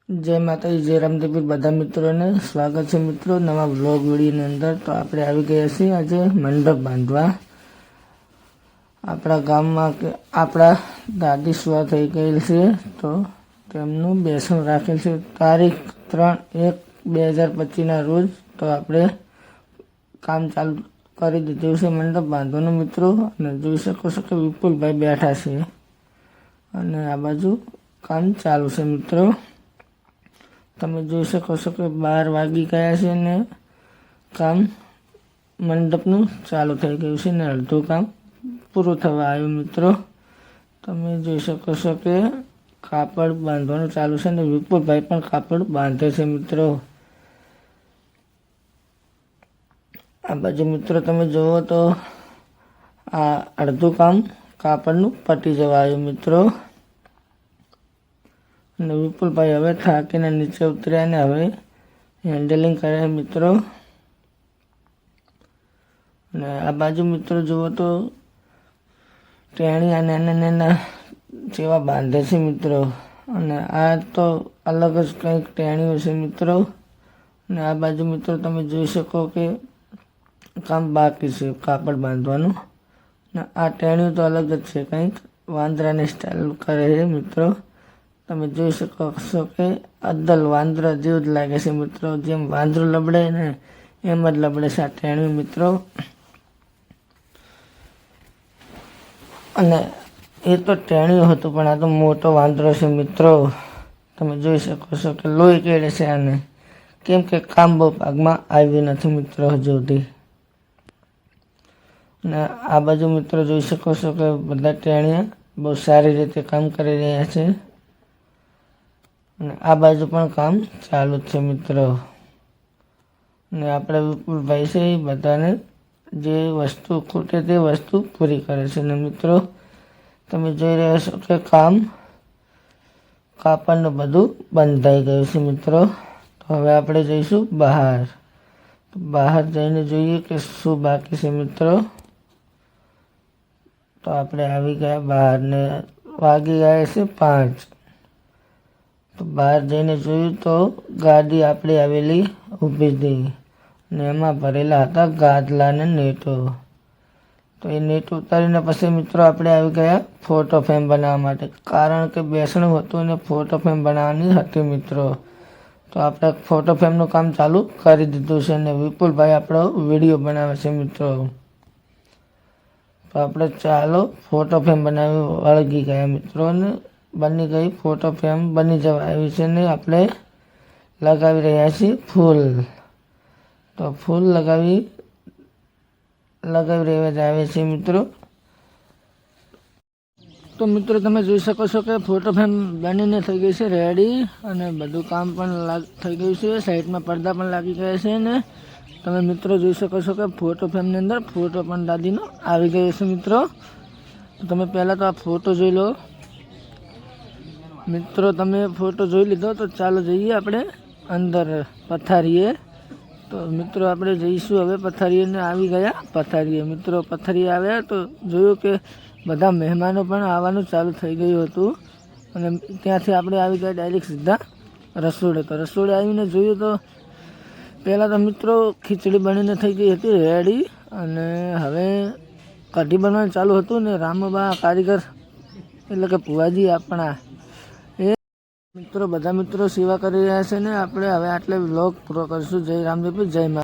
जय माता जय रामदेव बधा मित्रों ने स्वागत है मित्रों नवा व्लॉग वीडियो अंदर। तो आपणे आवी गया छे आज मंडप बांधवा आपणा गाममां के आपणा दादी स्वा थई गयेल छे तो तेमनुं बेसण राखेल छे तारीख 3/1/2025 ना रोज। तो आपणे काम चालू करी दीधुं छे मंडप बांधवानुं मित्रों। अने जोई शको छो के विपुल भाई बैठा छे अने आ बाजू काम चालू छे मित्रों। તમે જોઈ શકો છો કે 12 વાગી ગયા છે ને કામ મંડપનું ચાલુ થઈ ગયું છે ને અડધું કામ પૂરું થવા આવ્યું મિત્રો। તમે જોઈ શકો છો કે કાપડ બાંધવાનું ચાલુ છે ને વિપુલભાઈ પણ કાપડ બાંધે છે મિત્રો। આ બાજુ મિત્રો તમે જુઓ તો આ અડધું કામ કાપડનું પતી જવા આવ્યું મિત્રો। અને વિપુલભાઈ હવે થાકીને નીચે ઉતર્યા ને હવે હેન્ડલિંગ કરે મિત્રો। અને આ બાજુ મિત્રો જુઓ તો ટેણીયા નાના નાના જેવા બાંધે છે મિત્રો। અને આ તો અલગ જ કંઈક ટેણીઓ છે મિત્રો। અને આ બાજુ મિત્રો તમે જોઈ શકો કે કામ બાકી છે કાપડ બાંધવાનું। ને આ ટેણીઓ તો અલગ જ છે કંઈક વાંદરાની સ્ટાઇલ કરે છે મિત્રો। તમે જોઈ શકો છો કે અદ્દલ વાંદરા જેવું જ લાગે છે મિત્રો। જેમ વાંદરું લબડે ને એમ જ લબડે છે આ ટેણિયું મિત્રો। અને એ તો ટેણિયું હતું પણ આ તો મોટો વાંદરો છે મિત્રો। તમે જોઈ શકો છો કે લોહી કેળે છે આને, કેમ કે કામ બહુ ભાગમાં આવ્યું નથી મિત્રો હજુ સુધી। અને આ બાજુ મિત્રો જોઈ શકો છો કે બધા ટેણિયા બહુ સારી રીતે કામ કરી રહ્યા છે। અને આ બાજુ પણ કામ ચાલુ જ છે મિત્રો। અને આપણે વિપુલભાઈ છે એ બધાને જે વસ્તુ ખૂટે તે વસ્તુ પૂરી કરે છે। ને મિત્રો તમે જોઈ રહ્યા છો કે કામ કાપડનું બધું બંધાઈ ગયું છે મિત્રો। તો હવે આપણે જઈશું બહાર, તો બહાર જઈને જોઈએ કે શું બાકી છે મિત્રો। તો આપણે આવી ગયા બહાર ને વાગી ગયા છે 5। તો બહાર જઈને જોયું તો ગાડી આપણી આવેલી ઊભી હતી ને એમાં ભરેલા હતા ગાદલા ને નેટો। તો એ નેટ ઉતારીને પછી મિત્રો આપણે આવી ગયા ફોટો ફ્રેમ બનાવવા માટે, કારણ કે બેસણું હતું ને ફોટો ફ્રેમ બનાવવાની હતી મિત્રો। તો આપણે ફોટો ફ્રેમનું કામ ચાલુ કરી દીધું છે ને વિપુલભાઈ આપણો વિડીયો બનાવે છે મિત્રો। તો આપણે ચાલો ફોટો ફ્રેમ બનાવી વળગી ગયા મિત્રો ને બની ગઈ ફોટો ફ્રેમ બની જવા આવી છે ને આપણે લગાવી રહ્યા છીએ ફૂલ। તો ફૂલ લગાવી રહ્યા આવે છે મિત્રો। તો મિત્રો તમે જોઈ શકો છો કે ફોટો ફ્રેમ બનીને થઈ ગઈ છે રેડી અને બધું કામ પણ થઈ ગયું છે। સાઈડમાં પડદા પણ લાગી ગયા છે ને તમે મિત્રો જોઈ શકો છો કે ફોટો ફ્રેમની અંદર ફોટો પણ દાદીનો આવી ગયો છે મિત્રો। તો તમે પહેલાં તો આ ફોટો જોઈ લો મિત્રો। તમે ફોટો જોઈ લીધો તો ચાલો જઈએ આપણે અંદર પથારીએ। તો મિત્રો આપણે જઈશું હવે પથારીએ ને આવી ગયા પથારીએ મિત્રો। પથારીએ આવ્યા તો જોયું કે બધા મહેમાનો પણ આવવાનું ચાલુ થઈ ગયું હતું અને ત્યાંથી આપણે આવી ગયા ડાયરેક્ટ સીધા રસોડે। તો રસોડે આવીને જોયું તો પહેલાં તો મિત્રો ખીચડી બનીને થઈ ગઈ હતી રેડી અને હવે કઢી બનવાનું ચાલુ હતું ને રામબા કારીગર એટલે કે ભુવાજી આપણા મિત્રો બધા મિત્રો સેવા કરી રહ્યા છે ને આપણે હવે આટલે વ્લોગ પૂરો કરીશું। જય રામદેવ જય મા।